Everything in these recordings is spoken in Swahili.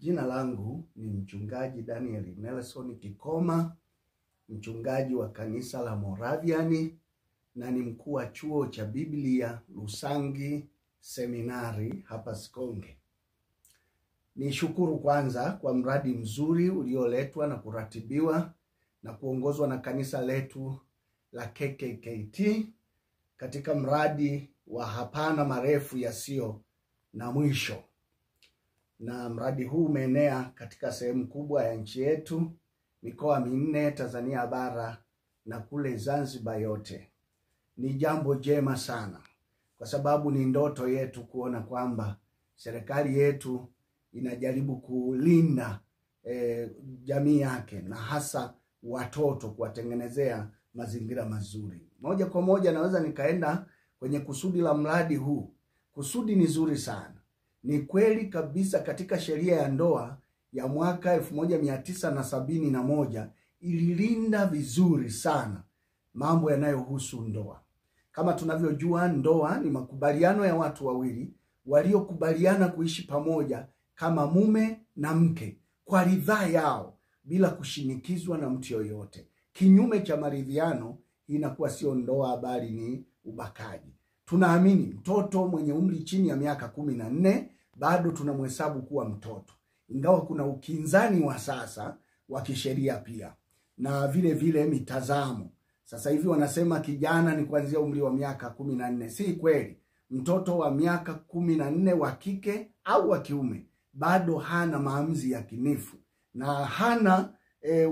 Jina langu ni mchungaji Daniel Nelson Kikoma, mchungaji wa kanisa la Moraviani na ni mkuu wa chuo cha Biblia Lusangi Seminari hapa Sikonge. Nishukuru kwanza kwa mradi mzuri ulioletwa na kuratibiwa na kuongozwa na kanisa letu la KKKT katika mradi wa hapana marefu yasio na mwisho. Na mradi huu umeenea katika sehemu kubwa ya nchi yetu, mikoa minne Tanzania bara na kule Zanzibar yote. Ni jambo jema sana, kwa sababu ni ndoto yetu kuona kwamba serikali yetu inajaribu kulinda jamii yake na hasa watoto, kuwatengenezea mazingira mazuri. Moja kwa moja naweza nikaenda kwenye kusudi la mradi huu. Kusudi ni zuri sana. Ni kweli kabisa katika sheria ya ndoa ya mwaka 1971 ililinda vizuri sana mambo yanayohusu ndoa. Kama tunavyojua, ndoa ni makubaliano ya watu wawili waliokubaliana kuishi pamoja kama mume na mke kwa ridhaa yao bila kushinikizwa na mtu yoyote. Kinyume cha maridhiano inakuwa sio ndoa bali ni ubakaji. Tunaamini mtoto mwenye umri chini ya miaka 14 bado tunamhesabu kuwa mtoto, ingawa kuna ukinzani wa sasa wa kisheria pia na vile vile mitazamo. Sasa hivi wanasema kijana ni kuanzia umri wa miaka 14. Si kweli. Mtoto wa miaka 14 wa kike au wa kiume bado hana maamuzi yakinifu na hana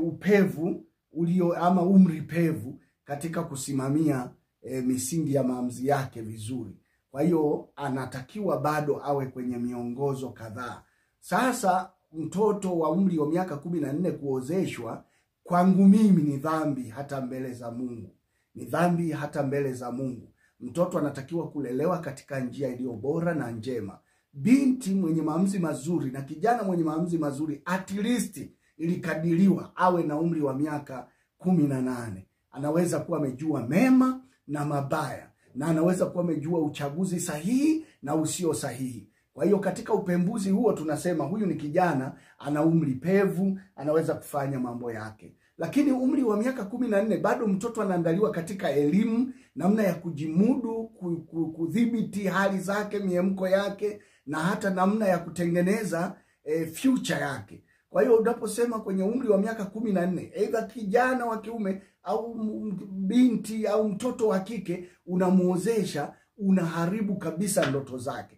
upevu ama umri pevu katika kusimamia misingi ya maamuzi yake vizuri. Kwa hiyo anatakiwa bado awe kwenye miongozo kadhaa. Sasa mtoto wa umri wa miaka 14 kuozeshwa, kwangu mimi ni dhambi hata mbele za Mungu. Ni dhambi hata mbele za Mungu. Mtoto anatakiwa kulelewa katika njia iliyo bora na njema. Binti mwenye maamuzi mazuri na kijana mwenye maamuzi mazuri at least ilikadiriwa awe na umri wa miaka 18. Anaweza kuwa amejua mema na mabaya, na anaweza kuwa amejua uchaguzi sahihi na usio sahihi. Kwa hiyo katika upembuzi huo tunasema huyu ni kijana, ana umri pevu, anaweza kufanya mambo yake. Lakini umri wa miaka 14 bado mtoto anaandaliwa katika elimu, namna ya kujimudu, kudhibiti hali zake, miemko yake, na hata namna ya kutengeneza future yake. Kwa hiyo unaposema kwenye umri wa miaka 14, aidha kijana wa kiume au binti au mtoto wa kike unamuozesha, unaharibu kabisa ndoto zake.